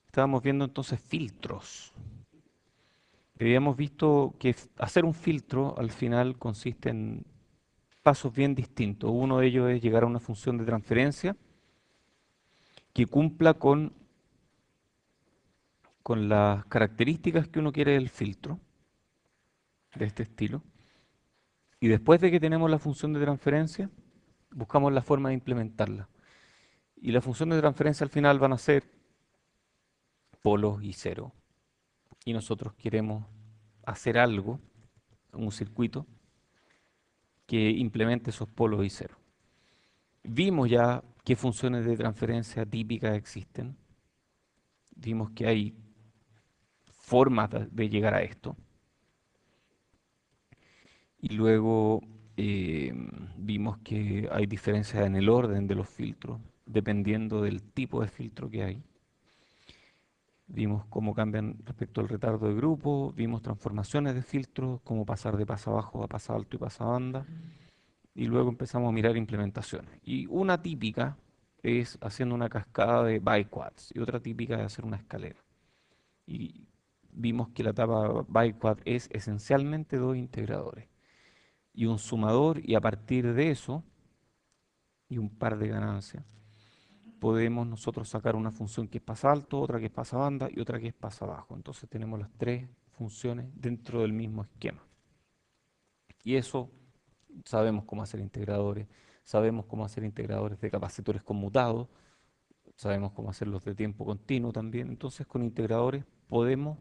Estábamos viendo entonces filtros. Habíamos visto que hacer un filtro al final consiste en pasos bien distintos. Uno de ellos es llegar a una función de transferencia que cumpla con las características que uno quiere del filtro, de este estilo. Y después de que tenemos la función de transferencia, buscamos la forma de implementarla. Y la función de transferencia al final van a ser polos y cero. Y nosotros queremos hacer algo, un circuito, que implemente esos polos y cero. Vimos ya qué funciones de transferencia típicas existen. Vimos que hay formas de llegar a esto. Y luego eh, vimos que hay diferencias en el orden de los filtros, dependiendo del tipo de filtro que hay. Vimos cómo cambian respecto al retardo de grupo, vimos transformaciones de filtros, cómo pasar de paso abajo a paso alto y paso banda, y luego empezamos a mirar implementaciones. Y una típica es haciendo una cascada de biquads, y otra típica es hacer una escalera. Y vimos que la etapa biquad es esencialmente dos integradores y un sumador, y a partir de eso, y un par de ganancias, podemos nosotros sacar una función que es pasalto, otra que es pasabanda y otra que es pasabajo. Entonces tenemos las tres funciones dentro del mismo esquema. Y eso sabemos cómo hacer integradores, sabemos cómo hacer integradores de capacitores conmutados, sabemos cómo hacerlos de tiempo continuo también. Entonces con integradores podemos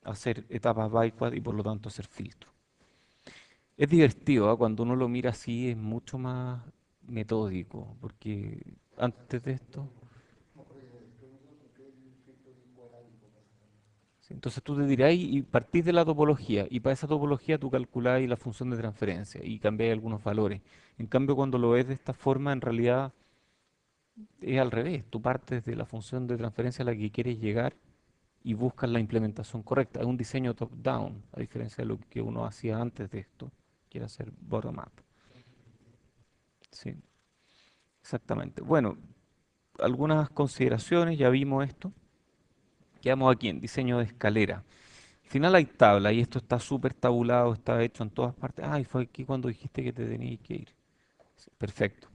hacer etapas bytecode y por lo tanto hacer filtros. Es divertido, ¿ah? Cuando uno lo mira así es mucho más metódico, porque antes de esto, sí, entonces tú te dirás y partís de la topología, y para esa topología tú calculáis la función de transferencia y cambiáis algunos valores. En cambio, cuando lo ves de esta forma, en realidad es al revés. Tú partes de la función de transferencia a la que quieres llegar y buscas la implementación correcta. Es un diseño top-down, a diferencia de lo que uno hacía antes de esto, que era hacer bottom-up. Sí, exactamente. Bueno, algunas consideraciones, ya vimos esto. Quedamos aquí en diseño de escalera. Al final hay tabla y esto está súper tabulado, está hecho en todas partes. Ay, fue aquí cuando dijiste que te tenías que ir. Sí, perfecto.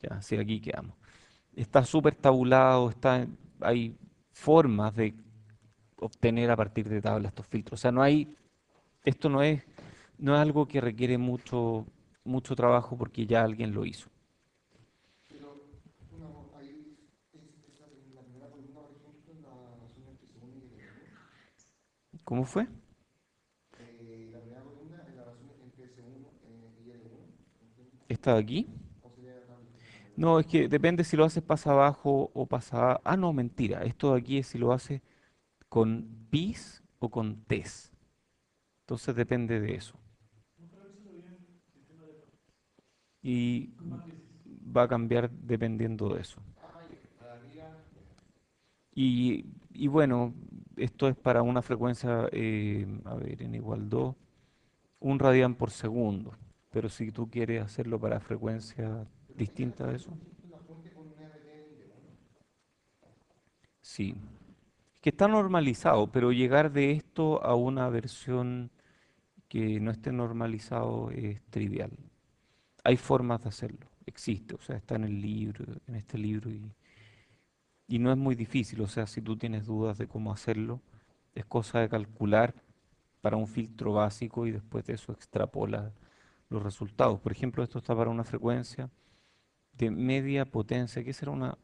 Ya, sí, aquí quedamos. Está súper tabulado, hay formas de obtener a partir de tabla estos filtros. O sea, esto no es algo que requiere mucho trabajo porque ya alguien lo hizo. ¿Cómo fue? ¿Está aquí? No, es que depende si lo haces pasa abajo o pasa... Ah, no, mentira. Esto de aquí es si lo haces con pis o con tes. Entonces depende de eso. Y va a cambiar dependiendo de eso. Y bueno, esto es para una frecuencia, a ver, en igual 2 un radián por segundo. Pero si tú quieres hacerlo para frecuencia distinta de eso, sí. Es que está normalizado, pero llegar de esto a una versión que no esté normalizado es trivial. Hay formas de hacerlo, existe, o sea, está en el libro, en este libro, y no es muy difícil, o sea, si tú tienes dudas de cómo hacerlo, es cosa de calcular para un filtro básico y después de eso extrapola los resultados. Por ejemplo, esto está para una frecuencia de media potencia. ¿Qué será una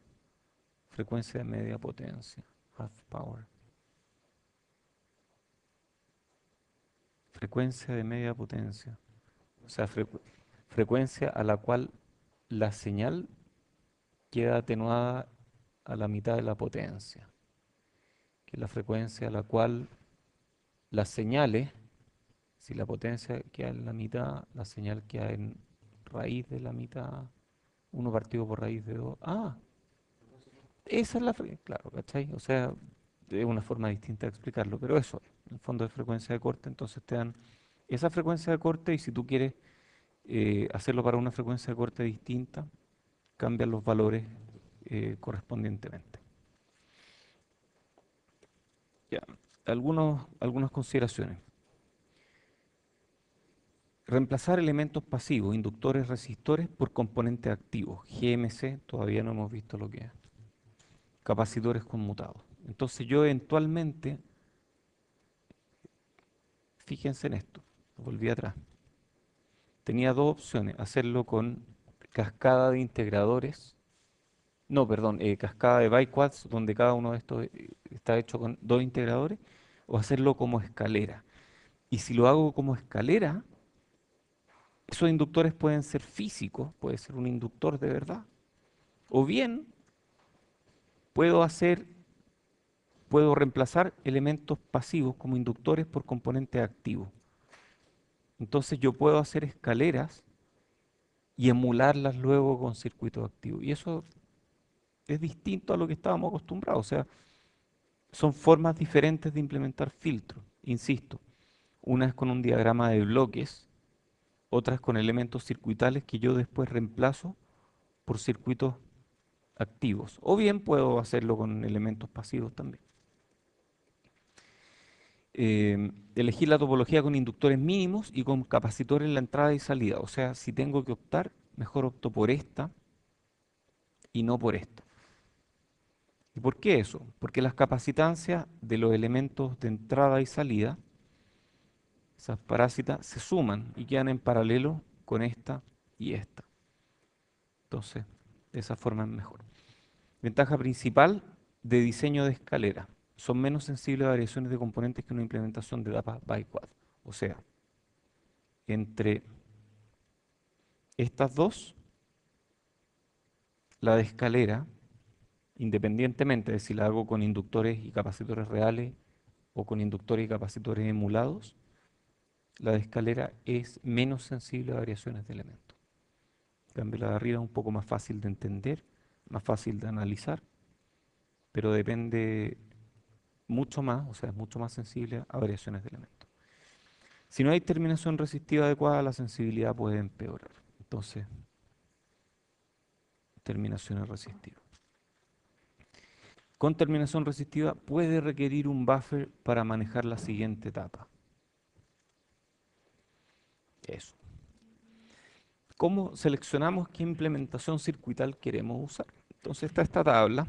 frecuencia de media potencia? Half power. Frecuencia de media potencia. O sea, frecuencia a la cual la señal queda atenuada a la mitad de la potencia, que es la frecuencia a la cual las señales, si la potencia queda en la mitad, la señal queda en raíz de la mitad, uno partido por raíz de 2. Ah, esa es la frecuencia, claro, ¿cachai? O sea, es una forma distinta de explicarlo, pero eso, en el fondo de frecuencia de corte, entonces te dan esa frecuencia de corte y si tú quieres hacerlo para una frecuencia de corte distinta, cambian los valores correspondientemente. Ya, algunas consideraciones. Reemplazar elementos pasivos, inductores, resistores, por componentes activos. GMC, todavía no hemos visto lo que es. Capacitores conmutados. Entonces yo eventualmente, fíjense en esto, volví atrás. Tenía dos opciones, hacerlo con cascada de integradores, no, perdón, cascada de biquads, donde cada uno de estos está hecho con dos integradores, o hacerlo como escalera. Y si lo hago como escalera, esos inductores pueden ser físicos, puede ser un inductor de verdad. O bien puedo hacer, puedo reemplazar elementos pasivos como inductores por componentes activos. Entonces yo puedo hacer escaleras y emularlas luego con circuitos activos. Y eso es distinto a lo que estábamos acostumbrados. O sea, son formas diferentes de implementar filtros. Insisto, una es con un diagrama de bloques, otra es con elementos circuitales que yo después reemplazo por circuitos activos. O bien puedo hacerlo con elementos pasivos también. Elegir la topología con inductores mínimos y con capacitores en la entrada y salida. O sea, si tengo que optar, mejor opto por esta y no por esta. ¿Y por qué eso? Porque las capacitancias de los elementos de entrada y salida, esas parásitas, se suman y quedan en paralelo con esta y esta. Entonces, de esa forma es mejor. Ventaja principal de diseño de escalera. Son menos sensibles a variaciones de componentes que una implementación de DAPA BiQuad. O sea, entre estas dos, la de escalera, independientemente de si la hago con inductores y capacitores reales o con inductores y capacitores emulados, la de escalera es menos sensible a variaciones de elementos. En cambio, la de arriba es un poco más fácil de entender, más fácil de analizar, pero depende mucho más, o sea, es mucho más sensible a variaciones de elementos. Si no hay terminación resistiva adecuada, la sensibilidad puede empeorar. Entonces, terminaciones resistivas. Con terminación resistiva puede requerir un buffer para manejar la siguiente etapa. Eso. ¿Cómo seleccionamos qué implementación circuital queremos usar? Entonces está esta tabla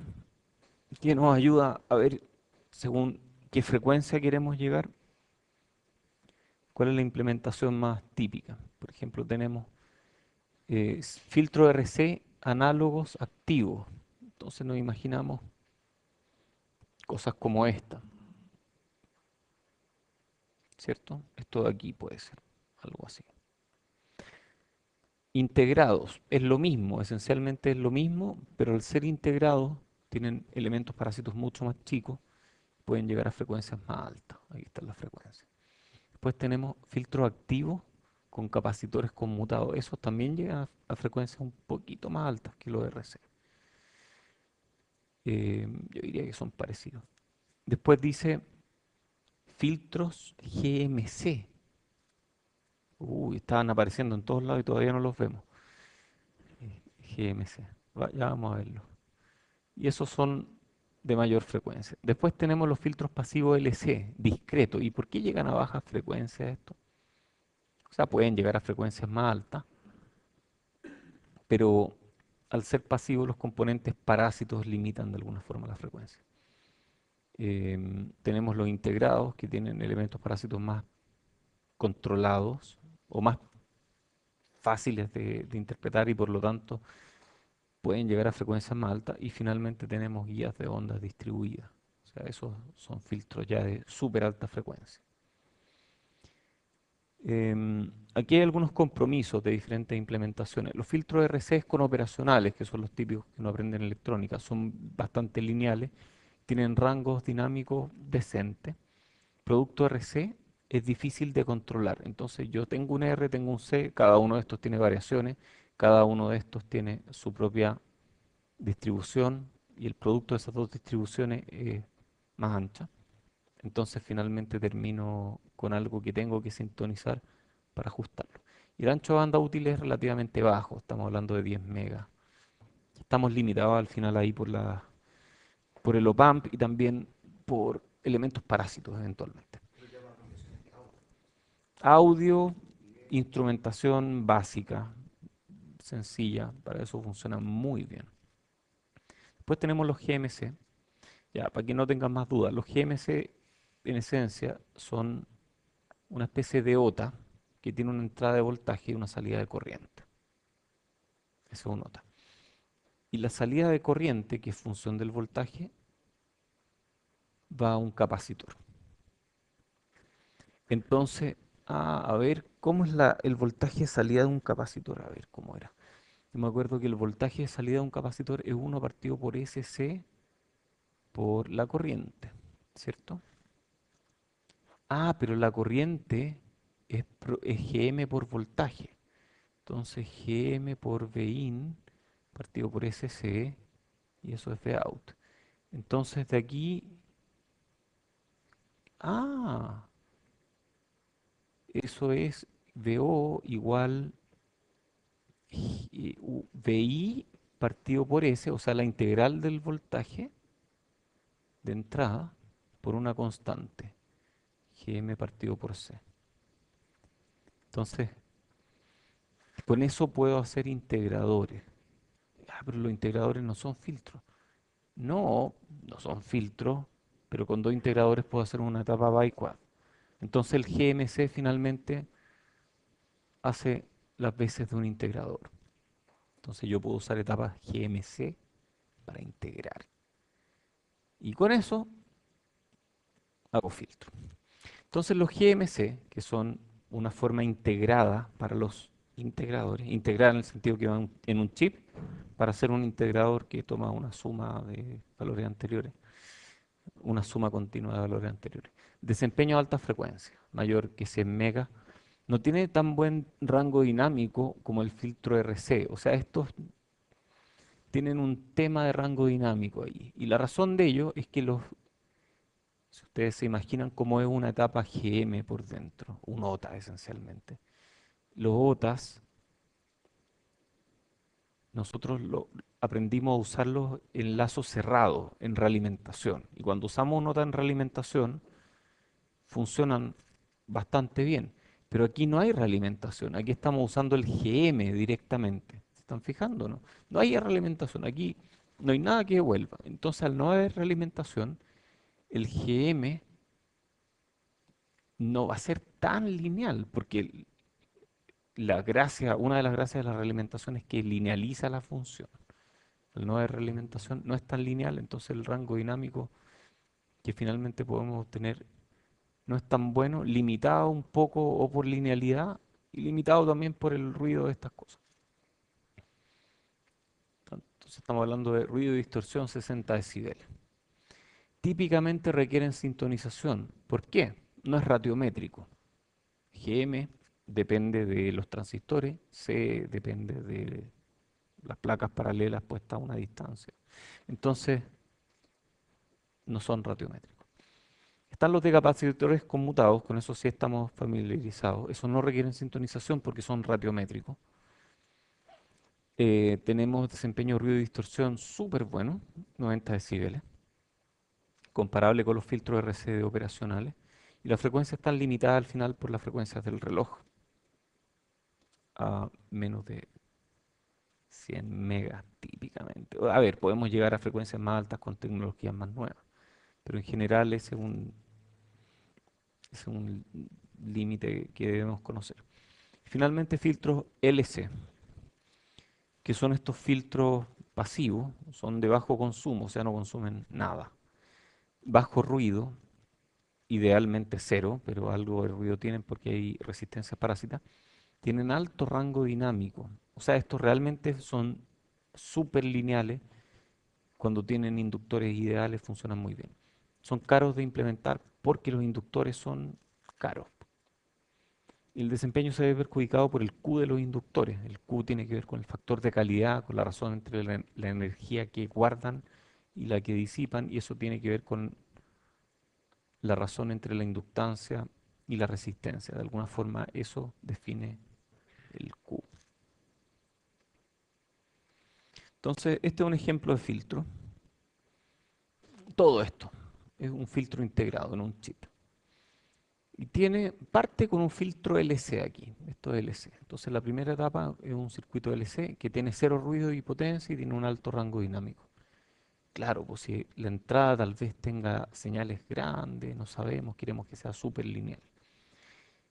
que nos ayuda a ver según qué frecuencia queremos llegar, cuál es la implementación más típica. Por ejemplo, tenemos filtro RC análogos activos. Entonces nos imaginamos cosas como esta, ¿cierto? Esto de aquí puede ser algo así. Integrados, es lo mismo, esencialmente es lo mismo, pero al ser integrados tienen elementos parásitos mucho más chicos, pueden llegar a frecuencias más altas. Ahí están las frecuencias. Después tenemos filtros activos con capacitores conmutados. Esos también llegan a frecuencias un poquito más altas que los RC. Yo diría que son parecidos. Después dice filtros GMC. Uy, estaban apareciendo en todos lados y todavía no los vemos. GMC. Ya vamos a verlo. Y esos son de mayor frecuencia. Después tenemos los filtros pasivos LC, discretos. ¿Y por qué llegan a bajas frecuencias estos? O sea, pueden llegar a frecuencias más altas, pero al ser pasivos los componentes parásitos limitan de alguna forma la frecuencia. Tenemos los integrados que tienen elementos parásitos más controlados o más fáciles de interpretar y por lo tanto pueden llegar a frecuencias más altas. Y finalmente tenemos guías de ondas distribuidas. O sea, esos son filtros ya de súper alta frecuencia. Aquí hay algunos compromisos de diferentes implementaciones. Los filtros RC con operacionales, que son los típicos que uno aprende en electrónica, son bastante lineales, tienen rangos dinámicos decentes. Producto RC es difícil de controlar. Entonces yo tengo un R, tengo un C, cada uno de estos tiene variaciones, cada uno de estos tiene su propia distribución y el producto de esas dos distribuciones es más ancha. Entonces finalmente termino con algo que tengo que sintonizar para ajustarlo. Y el ancho de banda útil es relativamente bajo, estamos hablando de 10 megas. Estamos limitados al final ahí por el OPAMP y también por elementos parásitos eventualmente. Audio, instrumentación básica, sencilla, para eso funciona muy bien. Después tenemos los GMC, ya, para que no tengan más dudas, los GMC en esencia son una especie de OTA que tiene una entrada de voltaje y una salida de corriente. Eso es un OTA. Y la salida de corriente, que es función del voltaje, va a un capacitor. Entonces, a ver, ¿cómo es el voltaje de salida de un capacitor? A ver, ¿cómo era? Yo me acuerdo que el voltaje de salida de un capacitor es 1 partido por SC por la corriente, ¿cierto? Ah, pero la corriente es Gm por voltaje. Entonces, Gm por Vin partido por SC y eso es Vout. Entonces, de aquí, ah, eso es VO igual VI partido por S, o sea, la integral del voltaje de entrada por una constante, Gm partido por C. Entonces, con eso puedo hacer integradores. Ah, pero los integradores no son filtros. No, no son filtros, pero con dos integradores puedo hacer una etapa biquad. Entonces el GMC finalmente hace las veces de un integrador. Entonces yo puedo usar etapas GMC para integrar. Y con eso hago filtro. Entonces los GMC, que son una forma integrada para los integradores, integrar en el sentido que van en un chip para hacer un integrador que toma una suma de valores anteriores, una suma continua de valores anteriores. Desempeño a alta frecuencia, mayor que 100 megas. No tiene tan buen rango dinámico como el filtro RC. O sea, estos tienen un tema de rango dinámico ahí. Y la razón de ello es que si ustedes se imaginan cómo es una etapa GM por dentro, un OTA esencialmente. Los OTAs, nosotros aprendimos a usarlos en lazo cerrado, en realimentación. Y cuando usamos un OTA en realimentación, funcionan bastante bien. Pero aquí no hay realimentación, aquí estamos usando el GM directamente. ¿Se están fijando, no? No hay realimentación, aquí no hay nada que devuelva. Entonces, al no haber realimentación, el GM no va a ser tan lineal, porque una de las gracias de la realimentación es que linealiza la función. Al no haber realimentación no es tan lineal, entonces el rango dinámico que finalmente podemos obtener no es tan bueno, limitado un poco o por linealidad y limitado también por el ruido de estas cosas. Entonces estamos hablando de ruido y distorsión 60 decibeles. Típicamente requieren sintonización. ¿Por qué? No es ratiométrico. GM depende de los transistores, C depende de las placas paralelas puestas a una distancia. Entonces, no son ratiométricos. Están los de capacitores conmutados, con eso sí estamos familiarizados. Esos no requieren sintonización porque son ratiométricos. Tenemos desempeño, ruido y distorsión súper bueno, 90 decibeles, comparable con los filtros RCD operacionales. Y la frecuencia está limitada al final por las frecuencias del reloj, a menos de 100 megas típicamente. A ver, podemos llegar a frecuencias más altas con tecnologías más nuevas, pero en general ese es un límite que debemos conocer. Finalmente, filtros LC, que son estos filtros pasivos, son de bajo consumo, o sea, no consumen nada. Bajo ruido, idealmente cero, pero algo de ruido tienen porque hay resistencias parásitas. Tienen alto rango dinámico, o sea, estos realmente son súper lineales. Cuando tienen inductores ideales funcionan muy bien. Son caros de implementar porque los inductores son caros. El desempeño se ve perjudicado por el Q de los inductores. El Q tiene que ver con el factor de calidad, con la razón entre la energía que guardan y la que disipan, y eso tiene que ver con la razón entre la inductancia y la resistencia. De alguna forma eso define el Q. Entonces, este es un ejemplo de filtro. Todo esto es un filtro integrado en un chip. Y parte con un filtro LC aquí, esto es LC. Entonces la primera etapa es un circuito LC que tiene cero ruido y potencia y tiene un alto rango dinámico. Claro, pues si la entrada tal vez tenga señales grandes, no sabemos, queremos que sea súper lineal.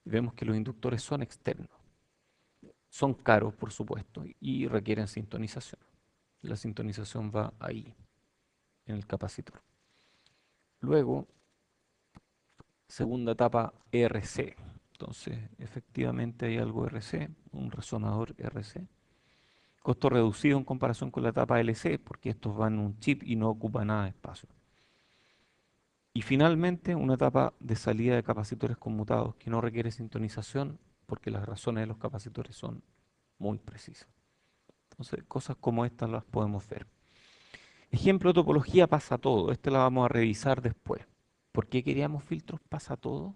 Y vemos que los inductores son externos. Son caros, por supuesto, y requieren sintonización. La sintonización va ahí, en el capacitor. Luego, segunda etapa, RC. Entonces, efectivamente hay algo RC, un resonador RC. Costo reducido en comparación con la etapa LC, porque estos van en un chip y no ocupa nada de espacio. Y finalmente, una etapa de salida de capacitores conmutados que no requiere sintonización, porque las razones de los capacitores son muy precisas. Entonces, cosas como estas las podemos ver. Ejemplo de topología pasa todo. Este la vamos a revisar después. ¿Por qué queríamos filtros pasa todo?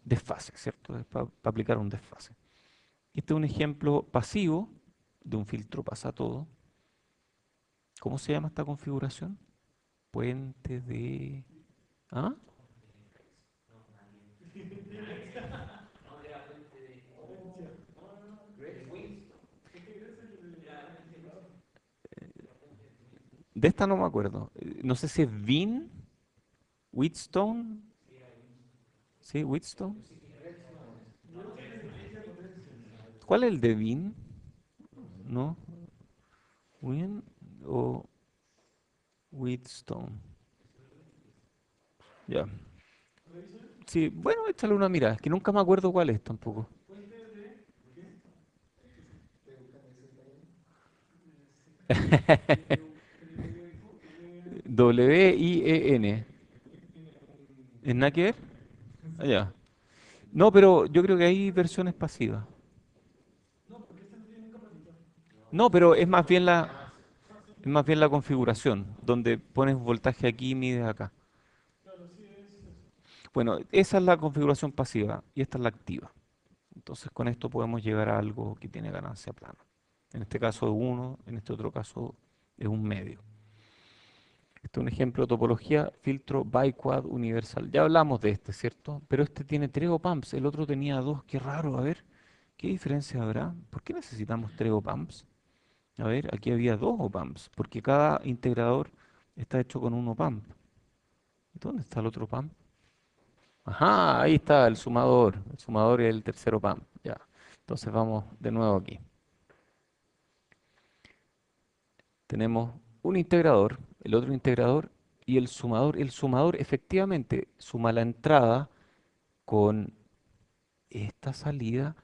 Desfase, ¿cierto? Es para aplicar un desfase. Este es un ejemplo pasivo de un filtro pasa todo. ¿Cómo se llama esta configuración? Puente de... ¿Ah? De esta no me acuerdo. No sé si es Vin, Wheatstone. ¿Sí? Wheatstone. ¿Cuál es el de Vin? ¿No? ¿Win o Wheatstone? Ya. Sí, bueno, échale una mirada. Es que nunca me acuerdo cuál es tampoco. W-I-E-N. ¿Es nada que ver? Ah, ya. No, pero yo creo que hay versiones pasivas. No, pero es más bien la configuración, donde pones voltaje aquí y mides acá. Bueno, esa es la configuración pasiva y esta es la activa. Entonces con esto podemos llegar a algo que tiene ganancia plana. En este caso es uno, en este otro caso es un medio. Este es un ejemplo de topología, filtro biquad universal. Ya hablamos de este, ¿cierto? Pero este tiene tres op-amps, el otro tenía dos. Qué raro, a ver, ¿qué diferencia habrá? ¿Por qué necesitamos tres op-amps? A ver, aquí había dos op-amps, porque cada integrador está hecho con un op-amp. ¿Dónde está el otro op-amp? Ajá, ahí está el sumador. El sumador y el tercer op-amp. Ya. Entonces vamos de nuevo aquí. Tenemos un integrador, el otro integrador y el sumador. El sumador efectivamente suma la entrada con esta salida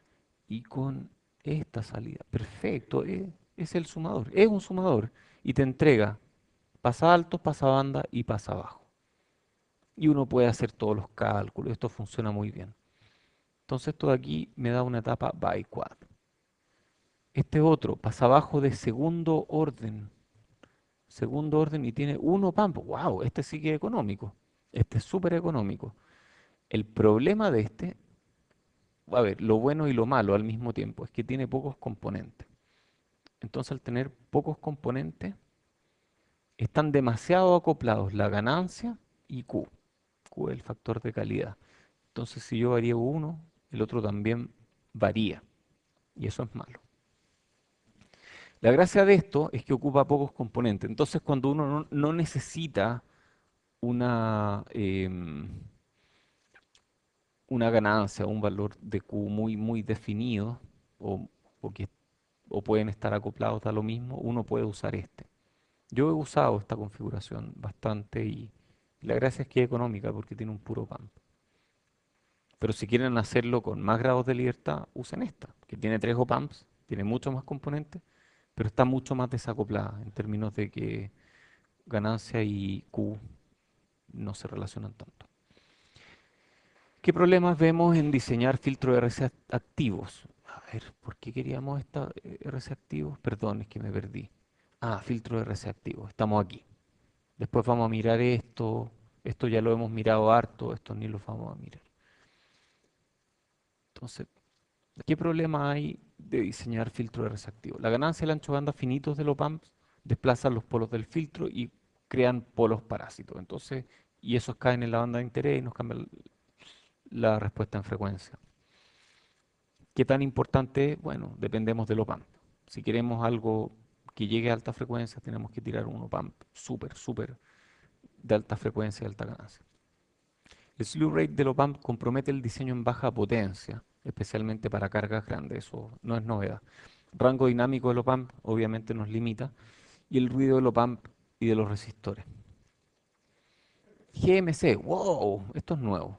y con esta salida. Perfecto, es el sumador, es un sumador y te entrega pasa alto, pasa banda y pasa bajo. Y uno puede hacer todos los cálculos, esto funciona muy bien. Entonces esto de aquí me da una etapa biquad. Este otro pasa abajo de segundo orden y tiene uno pampo. ¡Wow! Este sí que es económico. Este es súper económico. El problema de este, a ver, lo bueno y lo malo al mismo tiempo, es que tiene pocos componentes. Entonces al tener pocos componentes, están demasiado acoplados la ganancia y Q. Q es el factor de calidad. Entonces si yo varío uno, el otro también varía. Y eso es malo. La gracia de esto es que ocupa pocos componentes. Entonces cuando uno no necesita una, una ganancia, un valor de Q muy definido, o, o que, o pueden estar acoplados a lo mismo, uno puede usar este. Yo he usado esta configuración bastante y la gracia es que es económica porque tiene un puro pump. Pero si quieren hacerlo con más grados de libertad, usen esta, que tiene tres op-amps, tiene muchos más componentes, pero está mucho más desacoplada en términos de que ganancia y Q no se relacionan tanto. ¿Qué problemas vemos en diseñar filtros RC activos? A ver, ¿por qué queríamos esta RC activos? Perdón, es que me perdí. Ah, filtro RC activos, estamos aquí. Después vamos a mirar esto. Esto ya lo hemos mirado harto, esto ni lo vamos a mirar. Entonces, ¿qué problema hay de diseñar filtro RC activo? La ganancia y el ancho de banda finitos de los amps desplazan los polos del filtro y crean polos parásitos. Entonces, y esos caen en la banda de interés y nos cambian la respuesta en frecuencia. ¿Qué tan importante es? Bueno, dependemos del OPAMP. Si queremos algo que llegue a alta frecuencia, tenemos que tirar un OPAMP súper de alta frecuencia y alta ganancia. El slew rate del OPAMP compromete el diseño en baja potencia, especialmente para cargas grandes, eso no es novedad. Rango dinámico del OPAMP obviamente nos limita, y el ruido del OPAMP y de los resistores. GMC, wow, esto es nuevo.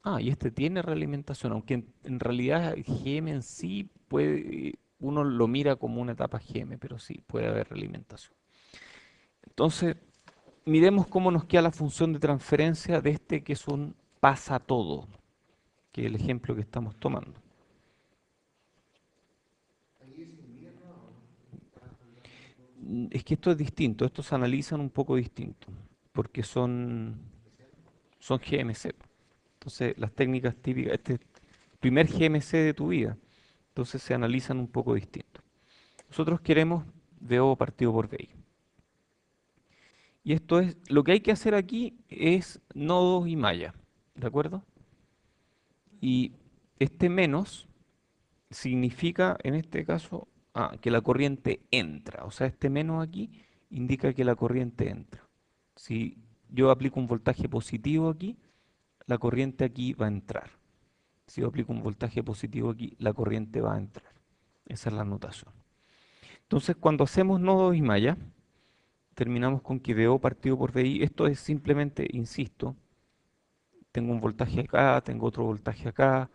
Ah, y este tiene realimentación, aunque en realidad GM en sí puede, uno lo mira como una etapa GM, pero sí, puede haber realimentación. Entonces, miremos cómo nos queda la función de transferencia de este que es un pasa todo, que es el ejemplo que estamos tomando. Es que esto es distinto, estos se analizan un poco distinto, porque son GMC. Entonces, las técnicas típicas, este es el primer GMC de tu vida, entonces se analizan un poco distinto. Nosotros queremos VO partido por VI. Y esto es, lo que hay que hacer aquí es nodos y malla, ¿de acuerdo? Y este menos significa, en este caso, que la corriente entra. O sea, este menos aquí indica que la corriente entra. Si yo aplico un voltaje positivo aquí, la corriente aquí va a entrar. Si yo aplico un voltaje positivo aquí, la corriente va a entrar. Esa es la notación. Entonces, cuando hacemos nodos y malla, terminamos con que VO partido por VI. Esto es simplemente, insisto, tengo un voltaje acá, tengo otro voltaje acá,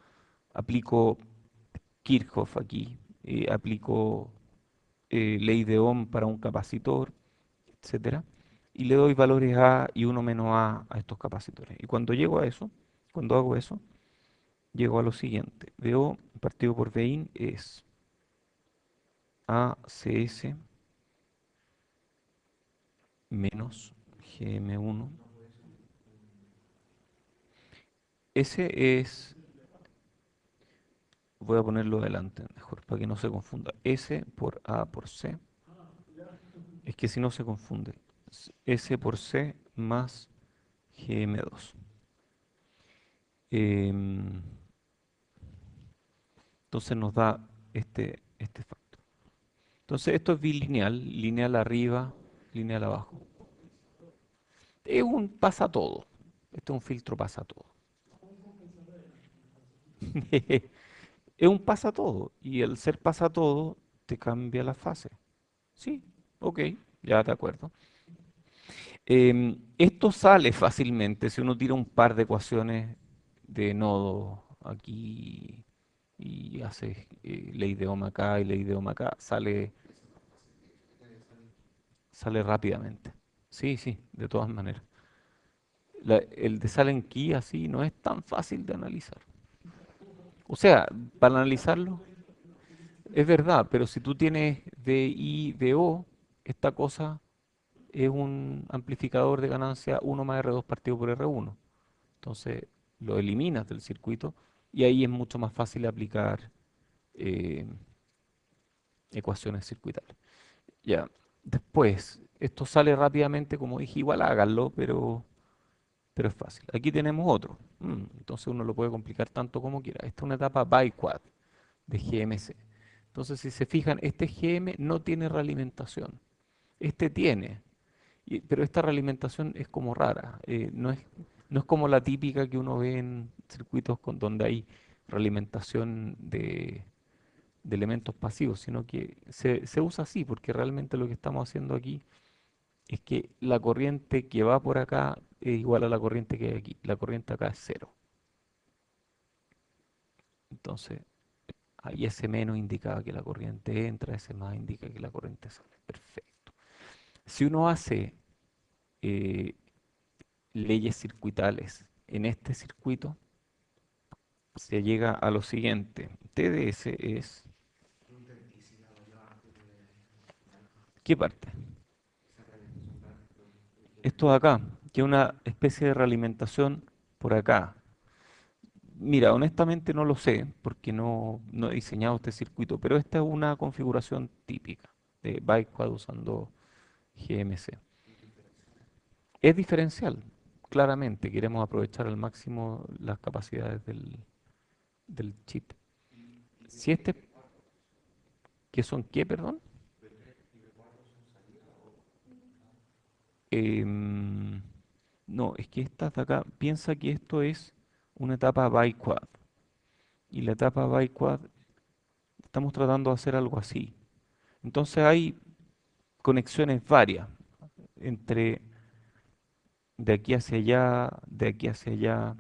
aplico Kirchhoff aquí, aplico ley de Ohm para un capacitor, etcétera, y le doy valores A y uno menos a estos capacitores. Y cuando llego a eso, cuando hago eso, llego a lo siguiente. VO partido por VIN es ACS menos GM1. Ese es, voy a ponerlo adelante mejor, para que no se confunda. S por A por C. Es que si no se confunde. S por C más GM2. Em, entonces nos da este factor. Entonces esto es bilineal, lineal arriba, lineal abajo. Es un pasa todo. Este es un filtro pasa todo. Es un pasa todo. Y el ser pasa todo te cambia la fase. Sí, ok, ya de acuerdo. Esto sale fácilmente si uno tira un par de ecuaciones de nodo aquí y hace ley de Ohm acá y ley de Ohm acá, sale rápidamente. Sí, sí, de todas maneras. El de Sallen Key así no es tan fácil de analizar. O sea, para analizarlo es verdad, pero si tú tienes DI, DO, esta cosa es un amplificador de ganancia 1 más R2 partido por R1. Entonces lo eliminas del circuito y ahí es mucho más fácil aplicar eh, ecuaciones circuitales. Ya, después, esto sale rápidamente, como dije, igual háganlo, pero es fácil. Aquí tenemos otro. Entonces uno lo puede complicar tanto como quiera. Esta es una etapa biquad de GMC. Entonces, si se fijan, este GM no tiene realimentación. Este tiene, pero esta realimentación es como rara. No es como la típica que uno ve en circuitos donde hay realimentación de elementos pasivos, sino que se usa así, porque realmente lo que estamos haciendo aquí es que la corriente que va por acá es igual a la corriente que hay aquí. La corriente acá es cero. Entonces, ahí ese menos indicaba que la corriente entra, ese más indica que la corriente sale. Perfecto. Si uno hace eh, leyes circuitales en este circuito, se llega a lo siguiente. TDS es... ¿Qué parte? Esto de acá, que es una especie de realimentación por acá. Mira, honestamente no lo sé, porque no he diseñado este circuito, pero esta es una configuración típica de Bike Squad usando GMC. Es diferencial, claramente. Queremos aprovechar al máximo las capacidades del chip. Si este, ¿qué son qué, perdón? Em, no, es que estas de acá, piensa que esto es una etapa biquad. Y la etapa biquad, estamos tratando de hacer algo así. Entonces hay conexiones varias entre de aquí hacia allá, de aquí hacia allá.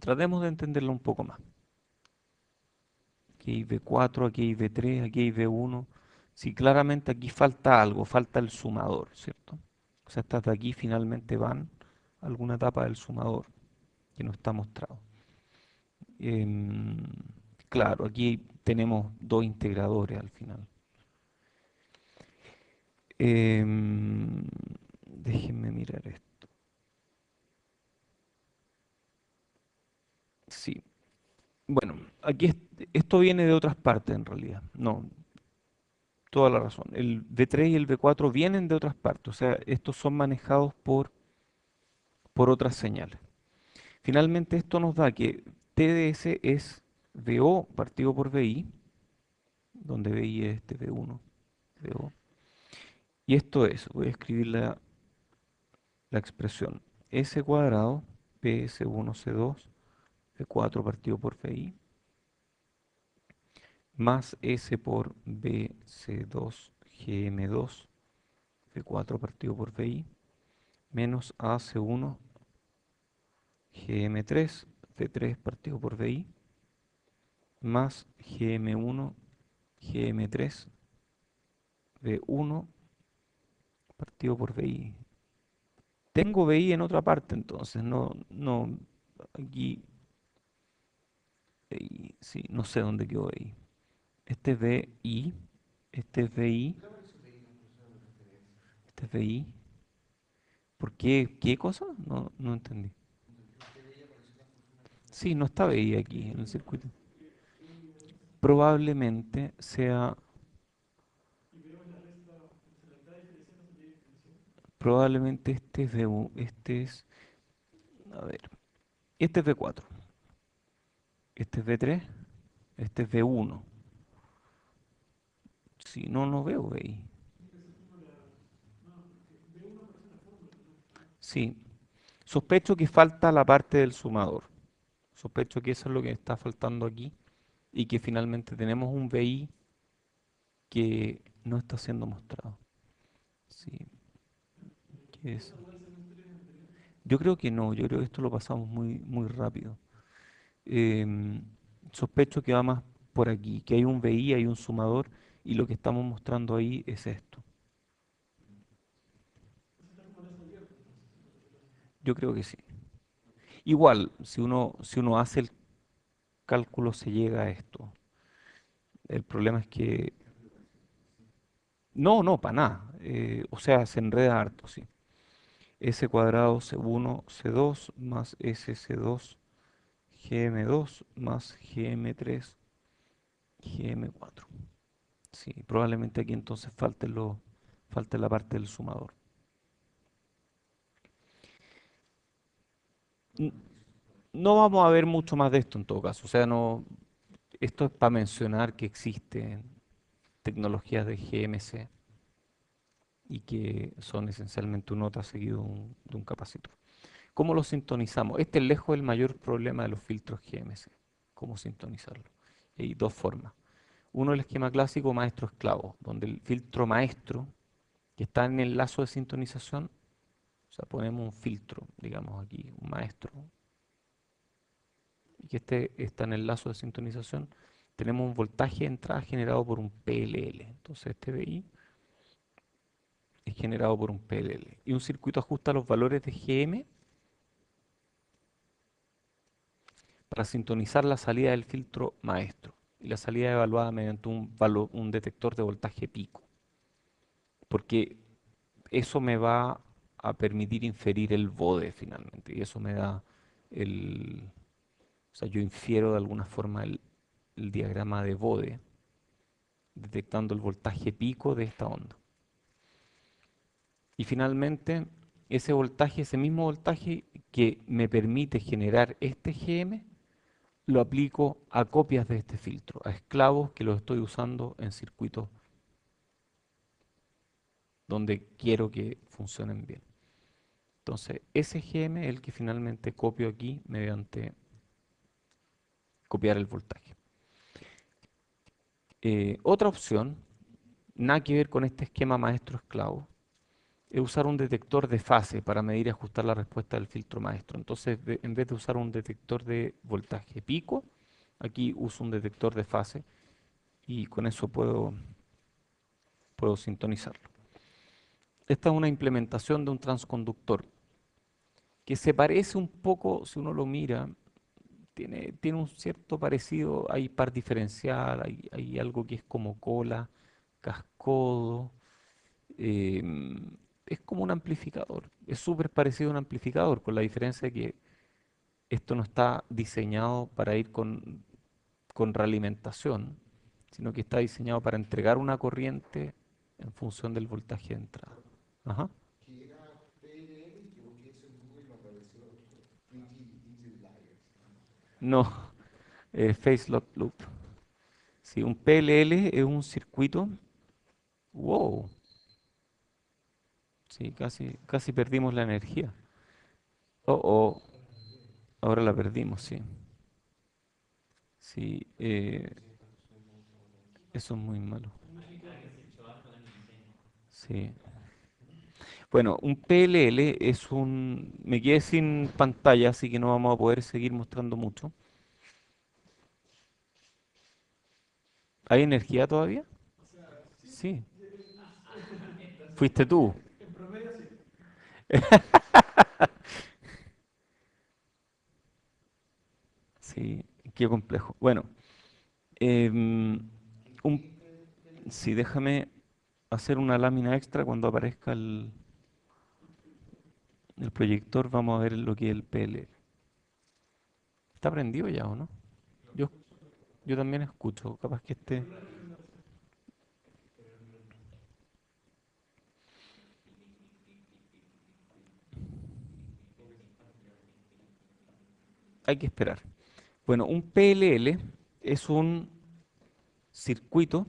Tratemos de entenderlo un poco más. Aquí hay V4, aquí hay V3, aquí hay V1. Sí, claramente aquí falta algo, falta el sumador, ¿cierto? O sea, estas de aquí finalmente van a alguna etapa del sumador que no está mostrado. Em, claro, aquí tenemos dos integradores al final. Em, déjenme mirar esto. Sí, bueno, esto viene de otras partes en realidad. No, toda la razón. El V3 y el V4 vienen de otras partes, o sea, estos son manejados por otras señales. Finalmente, esto nos da que TDS es VO partido por VI, donde VI es este V1, VO. Y esto es, voy a escribir la expresión S cuadrado, PS1 C2, V4 partido por VI, más S por BC2 GM2, V4 partido por VI, menos AC1 GM3, V3 partido por VI, más GM1 GM3, V1 partido por VI. Tengo VI en otra parte entonces, no, aquí, VI, sí, no sé dónde quedó VI. Este es VI, este es VI, este es VI. ¿Por qué? ¿Qué cosa? No entendí. Sí, no está VI aquí en el circuito. Probablemente sea, probablemente este es V1, este es, a ver, este es V4, este es V3, este es V1. Si no, no veo VI. Sí, sospecho que falta la parte del sumador. Sospecho que eso es lo que está faltando aquí y que finalmente tenemos un VI que no está siendo mostrado. Sí, ¿qué es? Yo creo que no, yo creo que esto lo pasamos muy rápido. Em, sospecho que va más por aquí, que hay un VI, hay un sumador y lo que estamos mostrando ahí es esto. Yo creo que sí. Igual, si uno hace el cálculo se llega a esto. El problema es que no, para nada. O sea, se enreda harto, sí. S cuadrado C1 C2 más SC2 GM2 más GM3 GM4. Sí, probablemente aquí entonces falte la parte del sumador. N- No vamos a ver mucho más de esto en todo caso. O sea, no, esto es para mencionar que existen tecnologías de GMC y que son esencialmente un nota seguido de un capacitor. ¿Cómo lo sintonizamos? Este es lejos el mayor problema de los filtros GMC. ¿Cómo sintonizarlo? Hay dos formas. Uno, el esquema clásico maestro-esclavo, donde el filtro maestro, que está en el lazo de sintonización, o sea, ponemos un filtro, digamos aquí, un maestro, y que este está en el lazo de sintonización, tenemos un voltaje de entrada generado por un PLL. Entonces este VI es generado por un PLL. Y un circuito ajusta los valores de GM para sintonizar la salida del filtro maestro. Y la salida es evaluada mediante un detector de voltaje pico. Porque eso me va a permitir inferir el bode finalmente. Y eso me da el... O sea, yo infiero de alguna forma el diagrama de bode detectando el voltaje pico de esta onda. Y finalmente, ese voltaje, ese mismo voltaje que me permite generar este GM, lo aplico a copias de este filtro, a esclavos que los estoy usando en circuitos donde quiero que funcionen bien. Entonces, ese GM es el que finalmente copio aquí mediante copiar el voltaje. Otra opción, nada que ver con este esquema maestro-esclavo, es usar un detector de fase para medir y ajustar la respuesta del filtro maestro. Entonces, en vez de usar un detector de voltaje pico, aquí uso un detector de fase y con eso puedo sintonizarlo. Esta es una implementación de un transconductor que se parece un poco, si uno lo mira, tiene un cierto parecido, hay par diferencial, hay algo que es como cola, cascodo, es como un amplificador, es súper parecido a un amplificador, con la diferencia de que esto no está diseñado para ir con realimentación, sino que está diseñado para entregar una corriente en función del voltaje de entrada. Ajá. No, Phase Lock Loop. Sí, un PLL es un circuito. Wow, sí, casi perdimos la energía. Oh, oh, ahora la perdimos, sí. Sí, eso es muy malo. Sí. Bueno, un PLL es un... Me quedé sin pantalla, así que no vamos a poder seguir mostrando mucho. ¿Hay energía todavía? Sí. Fuiste tú. Sí, qué complejo. Bueno, em, un... sí, déjame hacer una lámina extra cuando aparezca el proyector. Vamos a ver lo que es el PLL. ¿Está prendido ya o no? Yo, yo también escucho, capaz que esté... Hay que esperar. Bueno, un PLL es un circuito.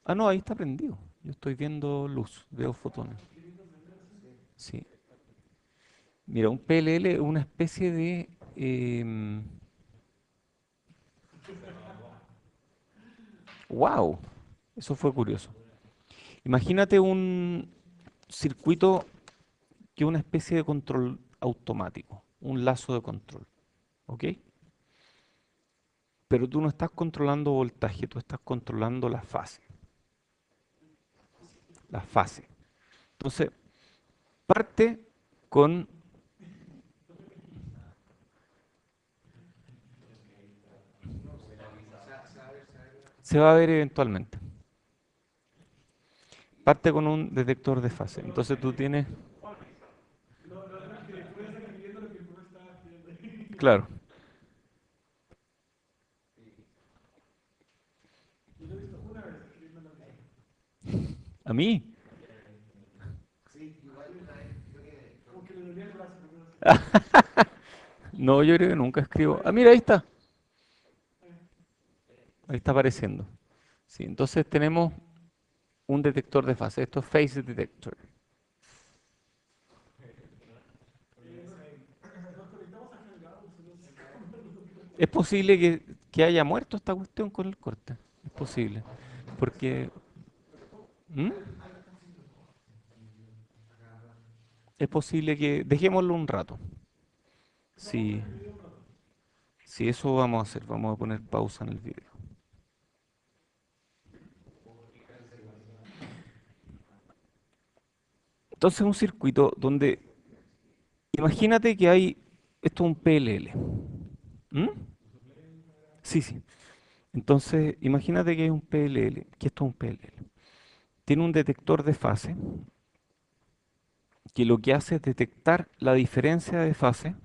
Ah, no, ahí está prendido. Yo estoy viendo luz, veo fotones. Sí. Mira, un PLL es una especie de... ¡Wow! Eso fue curioso. Imagínate un circuito que es una especie de control automático, un lazo de control, ¿ok? Pero tú no estás controlando voltaje, tú estás controlando la fase, la fase. Entonces, parte con... Se va a ver eventualmente. Parte con un detector de fase. Entonces tú tienes... Claro. ¿A mí? No, yo creo que nunca escribo. Ah, mira, ahí está. Ahí está apareciendo. Sí, entonces tenemos un detector de fase. Esto es phase detector. Es posible que haya muerto esta cuestión con el corte. Es posible. Porque... ¿Mm? Es posible que... Dejémoslo un rato. Sí, sí, eso vamos a hacer. Vamos a poner pausa en el video. Entonces un circuito donde... Imagínate que hay... Esto es un PLL. ¿Mm? Sí, sí. Entonces, imagínate que hay un PLL, que esto es un PLL. Tiene un detector de fase que lo que hace es detectar la diferencia de fase.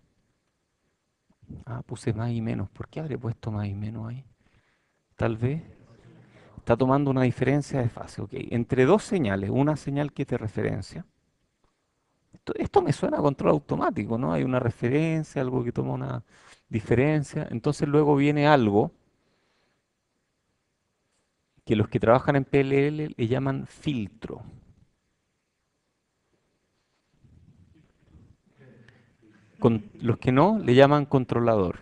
Ah, puse más y menos. ¿Por qué habré puesto más y menos ahí? Tal vez está tomando una diferencia de fase, ok. Entre dos señales, una señal que es de referencia, Esto me suena a control automático, ¿no? Hay una referencia, algo que toma una diferencia. Entonces luego viene algo que los que trabajan en PLL le llaman filtro. Los que no le llaman controlador.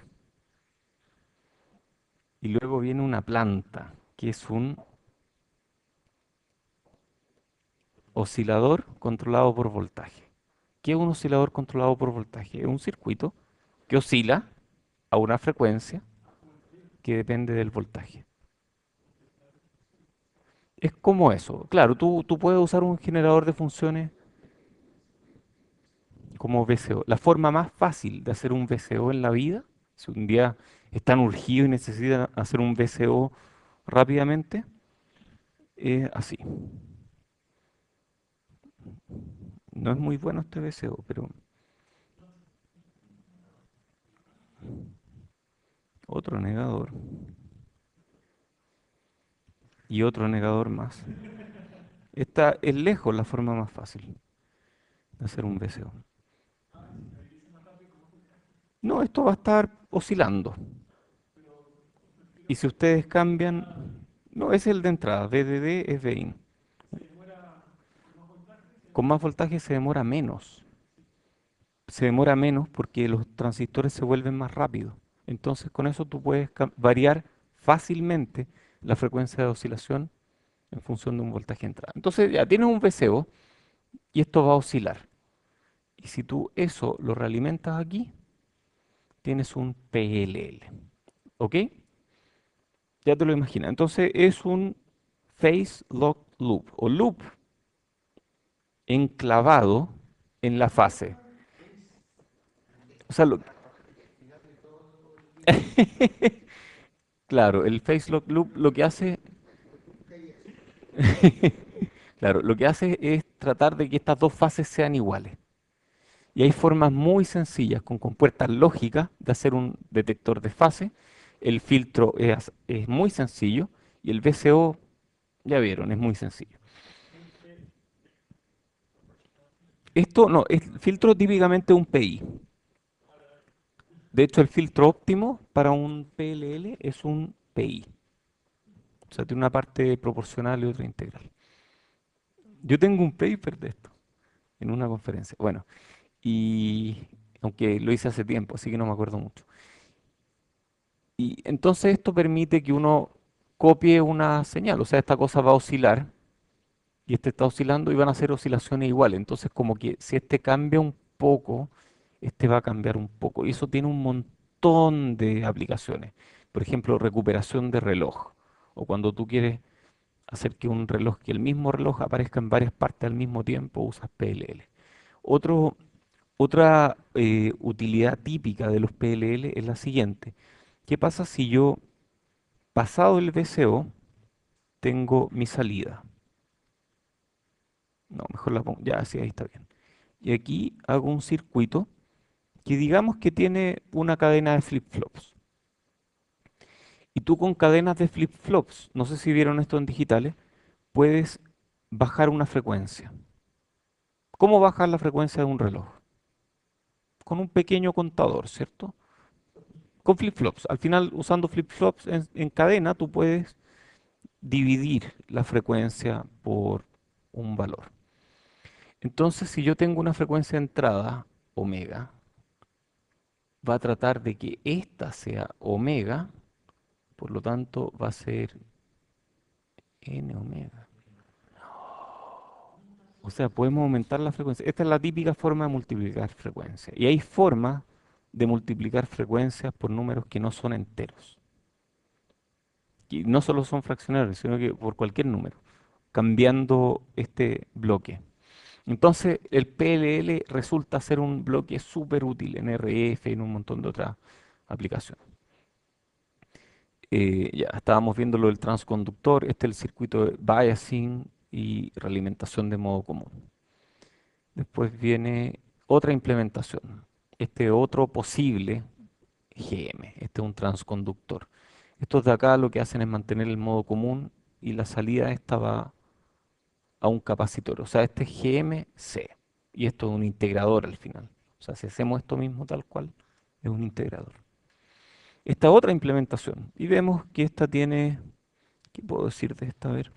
Y luego viene una planta, que es un oscilador controlado por voltaje. ¿Qué es un oscilador controlado por voltaje? Es un circuito que oscila a una frecuencia que depende del voltaje. Es como eso. Claro, tú puedes usar un generador de funciones como VCO. La forma más fácil de hacer un VCO en la vida, si un día están urgidos y necesitan hacer un VCO rápidamente, es así. No es muy bueno este VCO, pero otro negador y otro negador más. Esta es lejos la forma más fácil de hacer un VCO. No, esto va a estar oscilando. Y si ustedes cambian, no, es el de entrada, VDD es VIN. Con más voltaje se demora menos. Se demora menos porque los transistores se vuelven más rápidos. Entonces con eso tú puedes variar fácilmente la frecuencia de oscilación en función de un voltaje de entrada. Entonces ya tienes un VCO y esto va a oscilar. Y si tú eso lo realimentas aquí, tienes un PLL. ¿Ok? Ya te lo imaginas. Entonces es un phase lock loop o loop enclavado en la fase. O sea, claro, el phase lock loop lo que hace, claro, lo que hace es tratar de que estas dos fases sean iguales. Y hay formas muy sencillas con compuertas lógicas de hacer un detector de fase. El filtro es muy sencillo y el VCO, ya vieron, es muy sencillo. Esto no, el filtro típicamente es un PI. De hecho, el filtro óptimo para un PLL es un PI. O sea, tiene una parte proporcional y otra integral. Yo tengo un paper de esto en una conferencia. Bueno, y aunque lo hice hace tiempo, así que no me acuerdo mucho. Y entonces esto permite que uno copie una señal. O sea, esta cosa va a oscilar y este está oscilando y van a ser oscilaciones iguales. Entonces, como que si este cambia un poco, este va a cambiar un poco. Y eso tiene un montón de aplicaciones. Por ejemplo, recuperación de reloj. O cuando tú quieres hacer que un reloj, que el mismo reloj aparezca en varias partes al mismo tiempo, usas PLL. Otro, otra utilidad típica de los PLL es la siguiente. ¿Qué pasa si yo, pasado el VCO, tengo mi salida? No, mejor la pongo. Ya, sí, ahí está bien. Y aquí hago un circuito que digamos que tiene una cadena de flip-flops. Y tú con cadenas de flip-flops, no sé si vieron esto en digitales, puedes bajar una frecuencia. ¿Cómo bajas la frecuencia de un reloj? Con un pequeño contador, ¿cierto? Con flip-flops. Al final, usando flip-flops en cadena, tú puedes dividir la frecuencia por un valor. Entonces, si yo tengo una frecuencia de entrada, omega, va a tratar de que esta sea omega, por lo tanto va a ser n omega. O sea, podemos aumentar la frecuencia. Esta es la típica forma de multiplicar frecuencias. Y hay formas de multiplicar frecuencias por números que no son enteros. Y no solo son fraccionarios, sino que por cualquier número, cambiando este bloque. Entonces, el PLL resulta ser un bloque súper útil en RF y en un montón de otras aplicaciones. Ya estábamos viendo lo del transconductor, este es el circuito de biasing y realimentación de modo común. Después viene otra implementación, este otro posible GM, este es un transconductor. Estos de acá lo que hacen es mantener el modo común y la salida esta va a un capacitor, o sea, este es GMC. Y esto es un integrador al final. O sea, si hacemos esto mismo tal cual, es un integrador. Esta otra implementación, y vemos que esta tiene, ¿qué puedo decir de esta? A ver,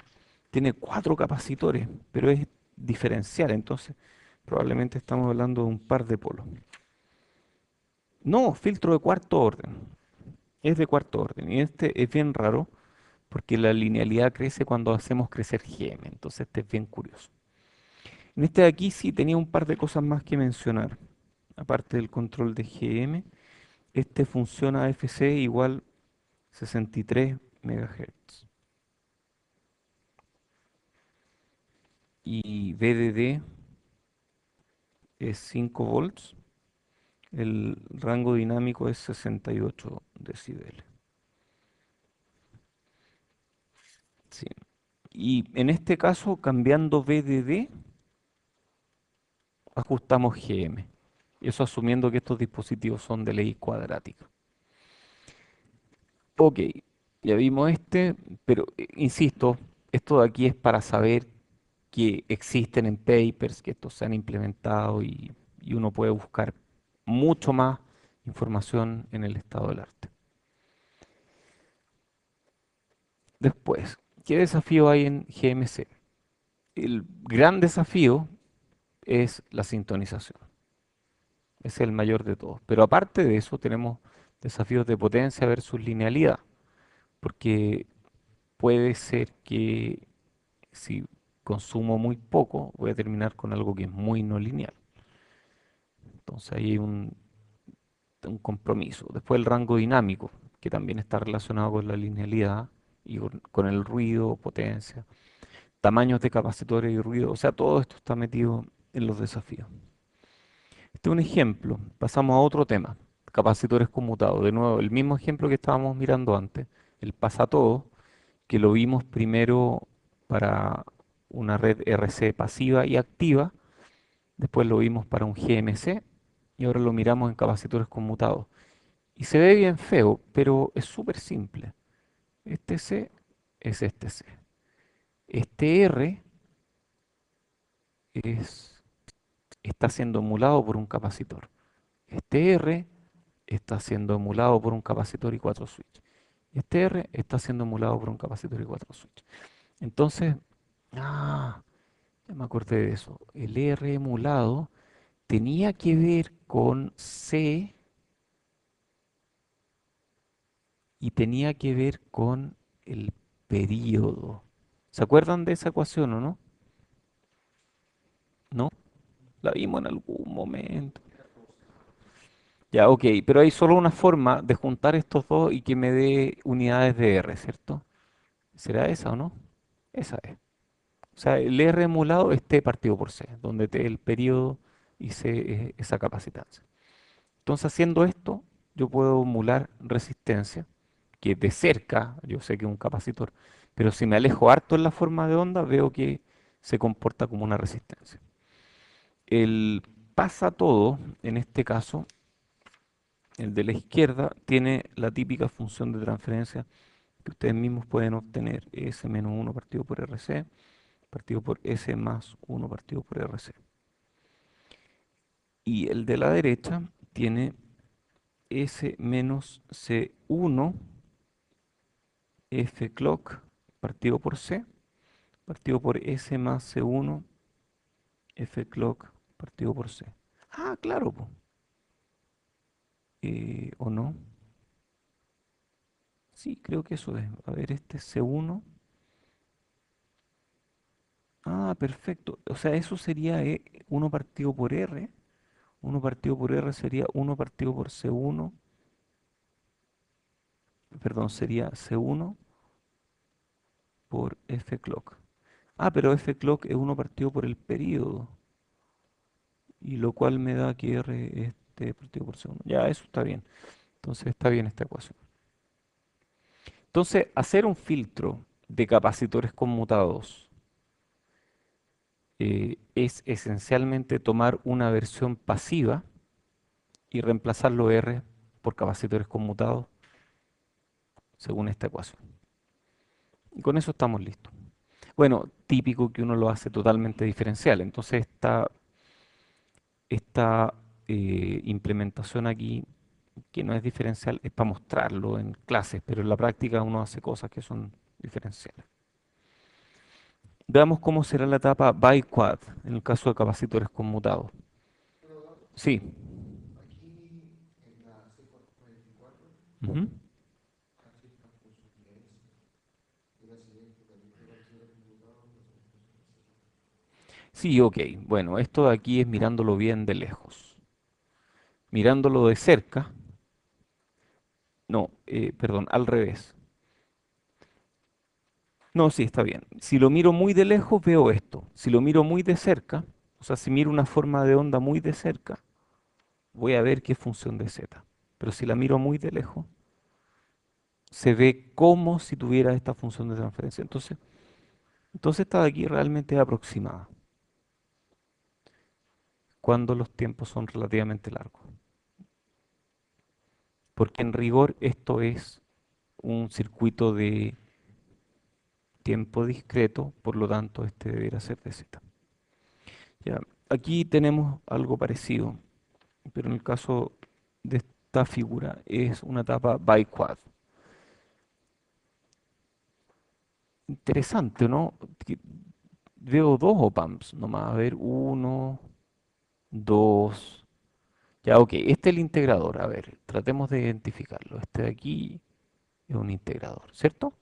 tiene cuatro capacitores, pero es diferencial, entonces probablemente estamos hablando de un par de polos. No, filtro de cuarto orden, es de cuarto orden, y este es bien raro porque la linealidad crece cuando hacemos crecer GM, entonces este es bien curioso. En este de aquí sí tenía un par de cosas más que mencionar, aparte del control de GM. Este funciona FC igual 63 MHz y VDD es 5 volts. El rango dinámico es 68 decibeles. Sí. Y en este caso, cambiando VDD, ajustamos GM. Eso asumiendo que estos dispositivos son de ley cuadrática. Ok, ya vimos este, pero insisto, esto de aquí es para saber que existen en papers, que estos se han implementado y uno puede buscar mucho más información en el estado del arte. Después, ¿qué desafío hay en GMC? El gran desafío es la sintonización. Es el mayor de todos. Pero aparte de eso, tenemos desafíos de potencia versus linealidad, porque puede ser que si consumo muy poco, voy a terminar con algo que es muy no lineal. Entonces ahí hay un compromiso. Después el rango dinámico, que también está relacionado con la linealidad y con el ruido, potencia, tamaños de capacitores y ruido. O sea, todo esto está metido en los desafíos. Este es un ejemplo. Pasamos a otro tema. Capacitores conmutados. De nuevo, el mismo ejemplo que estábamos mirando antes. El pasatodo, que lo vimos primero para una red RC pasiva y activa. Después lo vimos para un GMC. Y ahora lo miramos en capacitores conmutados. Y se ve bien feo, pero es súper simple. Este C es este C. Este R es, está siendo emulado por un capacitor. Este R está siendo emulado por un capacitor y cuatro switches. Este R está siendo emulado por un capacitor y cuatro switches. Entonces, ah, ya me acordé de eso. El R emulado tenía que ver con C y tenía que ver con el período. ¿Se acuerdan de esa ecuación o no? ¿No? La vimos en algún momento. Ya, ok, pero hay solo una forma de juntar estos dos y que me dé unidades de R, ¿cierto? ¿Será esa o no? Esa es. O sea, el R emulado es T partido por C, donde T es el periodo y C es esa capacitancia. Entonces, haciendo esto, yo puedo emular resistencia, que de cerca yo sé que es un capacitor, pero si me alejo harto en la forma de onda, veo que se comporta como una resistencia. El pasa todo, en este caso, el de la izquierda, tiene la típica función de transferencia que ustedes mismos pueden obtener, S menos 1 partido por RC, partido por S más 1 partido por RC. Y el de la derecha tiene S menos C1 F clock partido por C, partido por S más C1 F clock partido por C. Ah, claro, po. ¿O no? Sí, creo que eso es. A ver, este es C1. Ah, perfecto. O sea, eso sería 1 partido por R. 1 partido por R sería 1 partido por C1. Perdón, sería C1 por F clock. Ah, pero F clock es 1 partido por el periodo. Y lo cual me da que R es T partido por C1. Ya, eso está bien. Entonces está bien esta ecuación. Entonces, hacer un filtro de capacitores conmutados es esencialmente tomar una versión pasiva y reemplazar los R por capacitores conmutados según esta ecuación. Y con eso estamos listos. Bueno, típico que uno lo hace totalmente diferencial. Entonces está esta implementación aquí, que no es diferencial, es para mostrarlo en clases, pero en la práctica uno hace cosas que son diferenciales. Veamos cómo será la etapa biquad en el caso de capacitores conmutados. Sí. Ujú. Sí, ok. Bueno, esto de aquí es mirándolo bien de lejos. Mirándolo de cerca, no, perdón, al revés. No, sí, está bien. Si lo miro muy de lejos, veo esto. Si lo miro muy de cerca, o sea, si miro una forma de onda muy de cerca, voy a ver qué es función de z. Pero si la miro muy de lejos, se ve como si tuviera esta función de transferencia. Entonces esta de aquí realmente es aproximada, cuando los tiempos son relativamente largos. Porque en rigor esto es un circuito de tiempo discreto, por lo tanto este debería ser de z. Ya, aquí tenemos algo parecido, pero en el caso de esta figura es una etapa biquad. Interesante, ¿no? Veo dos opamps nomás, a ver, uno, dos. Ya, ok, este es el integrador, a ver, tratemos de identificarlo. Este de aquí es un integrador, ¿cierto?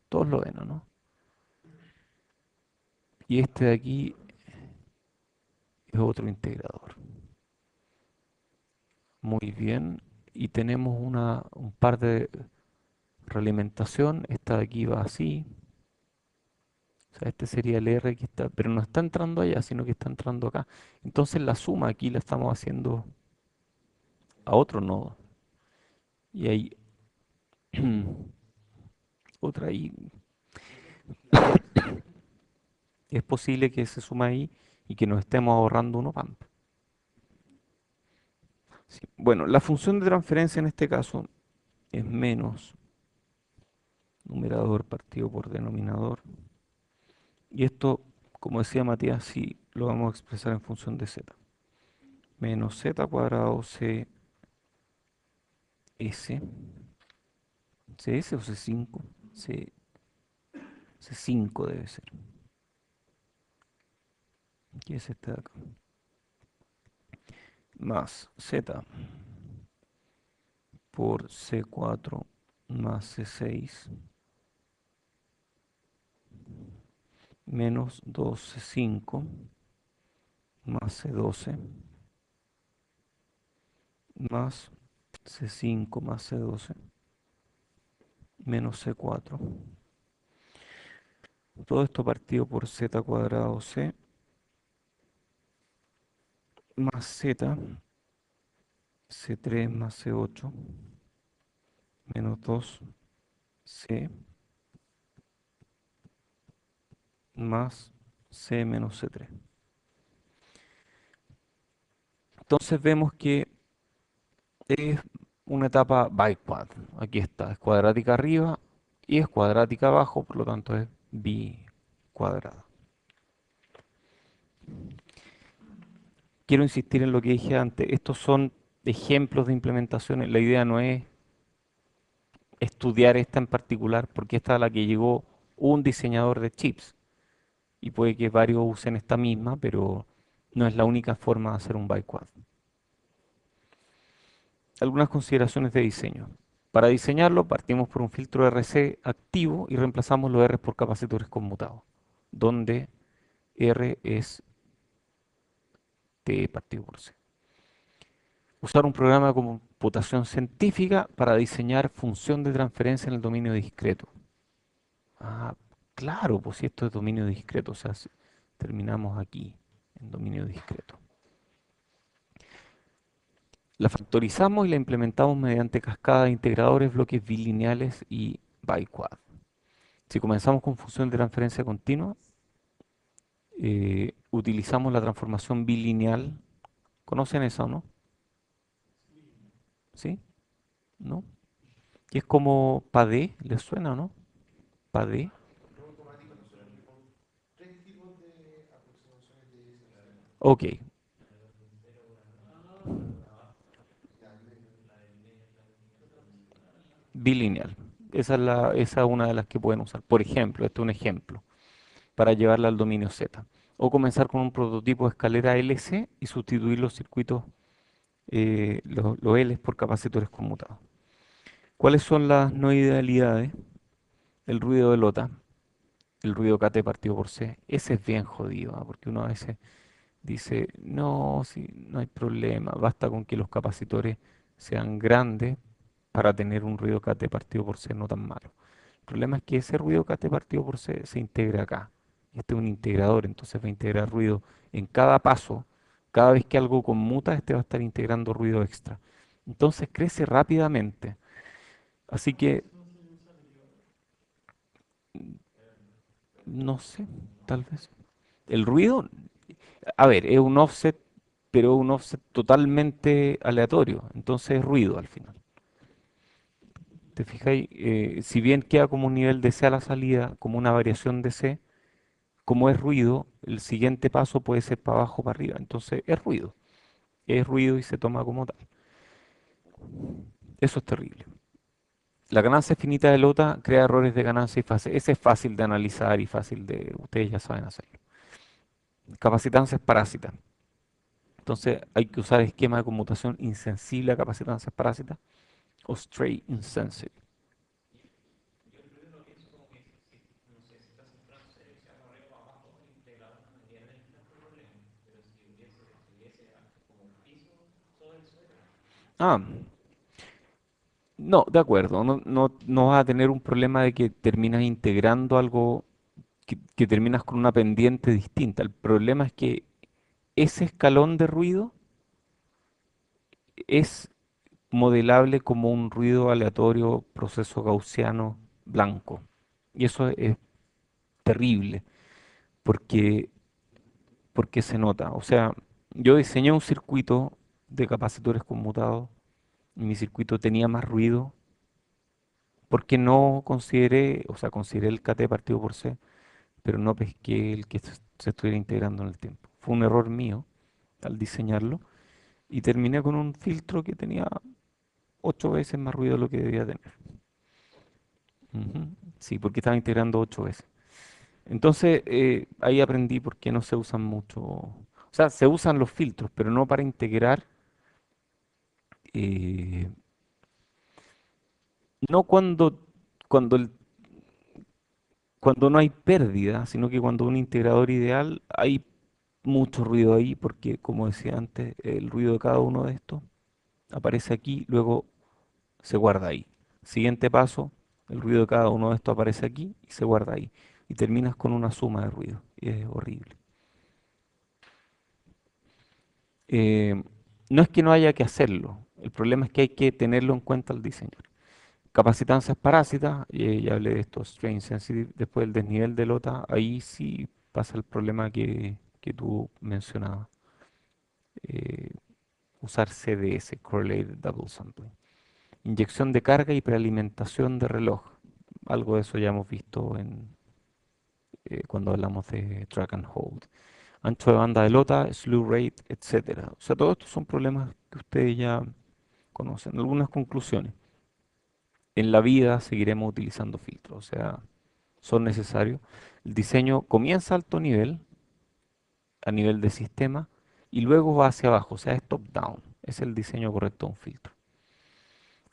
Todos lo ven, ¿o no? Y este de aquí es otro integrador. Muy bien. Y tenemos un par de realimentación. Esta de aquí va así. O sea, este sería el R que está, pero no está entrando allá, sino que está entrando acá. Entonces la suma aquí la estamos haciendo a otro nodo. Y hay otra ahí. Es posible que se suma ahí y que nos estemos ahorrando uno pamp. Sí. Bueno, la función de transferencia en este caso es menos numerador partido por denominador. Y esto, como decía Matías, sí lo vamos a expresar en función de z. Menos z cuadrado cs, cs o c5, c5 debe ser. ¿Qué es este de acá? Más z por c4 más c6 menos 2c5 más c12 más c5 más c12 menos c4. Todo esto partido por z cuadrado c más z, c3 más c8 menos 2c más c menos c3. Entonces vemos que es una etapa biquad. Aquí está, es cuadrática arriba y es cuadrática abajo, por lo tanto es bicuadrada. Quiero insistir en lo que dije antes, estos son ejemplos de implementaciones. La idea no es estudiar esta en particular, porque esta es la que llegó un diseñador de chips. Y puede que varios usen esta misma, pero no es la única forma de hacer un biquad. Algunas consideraciones de diseño. Para diseñarlo partimos por un filtro RC activo y reemplazamos los R por capacitores conmutados, donde R es T partido por C. Usar un programa de computación científica para diseñar función de transferencia en el dominio discreto. Ah, claro, pues si esto es dominio discreto, o sea, terminamos aquí, en dominio discreto. La factorizamos y la implementamos mediante cascada de integradores, bloques bilineales y biquad. Si comenzamos con función de transferencia continua, utilizamos la transformación bilineal. ¿Conocen eso, no? ¿Sí? ¿No? Que es como PADé, ¿les suena o no? PADé. Ok, bilineal. Esa es una de las que pueden usar. Por ejemplo, este es un ejemplo para llevarla al dominio Z. O comenzar con un prototipo de escalera LC y sustituir los circuitos, los Ls por capacitores conmutados. ¿Cuáles son las no idealidades? El ruido de lota, el ruido KT partido por C. Ese es bien jodido, ¿ah? Porque uno a veces dice, no, si no hay problema, basta con que los capacitores sean grandes para tener un ruido KT partido por C no tan malo. El problema es que ese ruido KT partido por C se integra acá. Este es un integrador, entonces va a integrar ruido en cada paso. Cada vez que algo conmuta, este va a estar integrando ruido extra. Entonces crece rápidamente. Así que, no sé, tal vez. El ruido, a ver, es un offset, pero un offset totalmente aleatorio. Entonces es ruido al final. ¿Te fijáis? Si bien queda como un nivel de C a la salida, como una variación de C, como es ruido, el siguiente paso puede ser para abajo o para arriba. Entonces es ruido y se toma como tal. Eso es terrible. La ganancia finita de Lota crea errores de ganancia y fase. Ese es fácil de analizar y fácil de, ustedes ya saben hacerlo. Capacitancia es parásita. Entonces hay que usar esquema de conmutación insensible a capacitancias parásitas o stray insensitive. Ah, no, de acuerdo. No vas a tener un problema de que terminas integrando algo, que terminas con una pendiente distinta. El problema es que ese escalón de ruido es modelable como un ruido aleatorio, proceso gaussiano blanco. Y eso es terrible porque, porque se nota. O sea, yo diseñé un circuito de capacitores conmutados y mi circuito tenía más ruido porque no consideré, o sea, consideré el KT partido por C, pero no pesqué el que se estuviera integrando en el tiempo. Fue un error mío al diseñarlo y terminé con un filtro que tenía 8 veces más ruido de lo que debía tener. Ujú. Sí, porque estaba integrando 8 veces. Entonces, ahí aprendí por qué no se usan mucho. O sea, se usan los filtros, pero no para integrar, eh, no cuando no hay pérdida, sino que cuando un integrador ideal hay mucho ruido ahí, porque como decía antes, el ruido de cada uno de estos aparece aquí, luego se guarda ahí. Siguiente paso, el ruido de cada uno de estos aparece aquí y se guarda ahí. Y terminas con una suma de ruido. Y es horrible. Eh, no es que no haya que hacerlo, el problema es que hay que tenerlo en cuenta al diseñar. Capacitancias parásitas, ya hablé de esto, strain sensitive, después el desnivel de lota, ahí sí pasa el problema que tú mencionabas. eh, Usar CDS, Correlated Double Sampling. Inyección de carga y prealimentación de reloj. Algo de eso ya hemos visto cuando hablamos de track and hold. Ancho de banda de lota, slew rate, etcétera. O sea, todos estos son problemas que ustedes ya conocen. Algunas conclusiones. En la vida seguiremos utilizando filtros, o sea, son necesarios. El diseño comienza a alto nivel, a nivel de sistema, y luego va hacia abajo, o sea, es top-down. Es el diseño correcto de un filtro.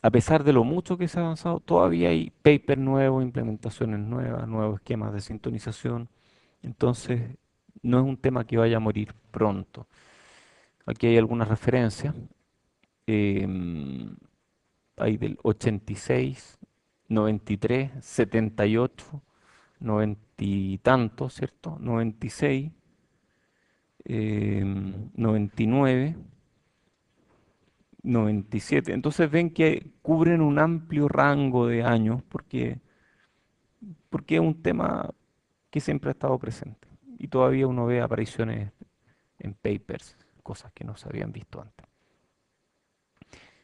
A pesar de lo mucho que se ha avanzado, todavía hay paper nuevos, implementaciones nuevas, nuevos esquemas de sintonización. Entonces, no es un tema que vaya a morir pronto. Aquí hay algunas referencias. em, Hay del 86, 93, 78, 90 y tanto, ¿cierto? 96, 99, 97. Entonces ven que cubren un amplio rango de años porque es un tema que siempre ha estado presente. Y todavía uno ve apariciones en papers, cosas que no se habían visto antes.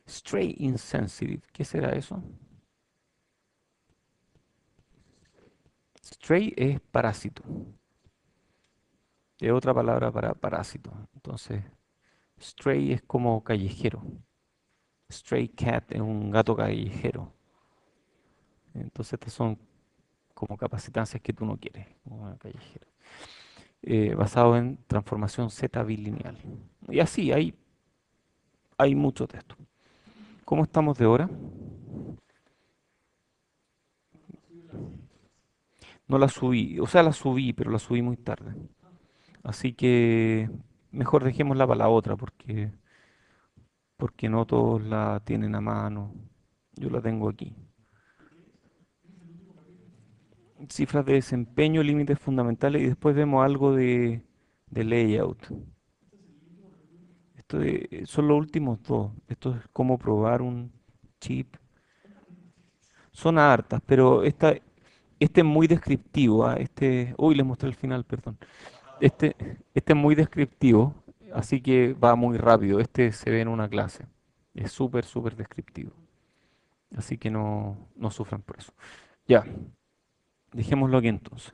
Stray insensitive, ¿qué será eso? Stray es parásito, es otra palabra para parásito. Entonces, stray es como callejero. Stray cat es un gato callejero. Entonces estas son como capacitancias que tú no quieres, como una callejera. Basado en transformación Z bilineal. Y así, hay mucho texto. ¿Cómo estamos de hora? No la subí, o sea, la subí, pero la subí muy tarde. Así que mejor dejémosla para la otra, porque no todos la tienen a mano. Yo la tengo aquí. Cifras de desempeño, límites fundamentales y después vemos algo de layout. Son los últimos dos. Esto es cómo probar un chip. Son hartas, pero este es muy descriptivo. Uy, les mostré el final, perdón. Este es muy descriptivo, así que va muy rápido. Este se ve en una clase. Es súper, súper descriptivo. Así que no sufran por eso. Ya, dejémoslo aquí entonces.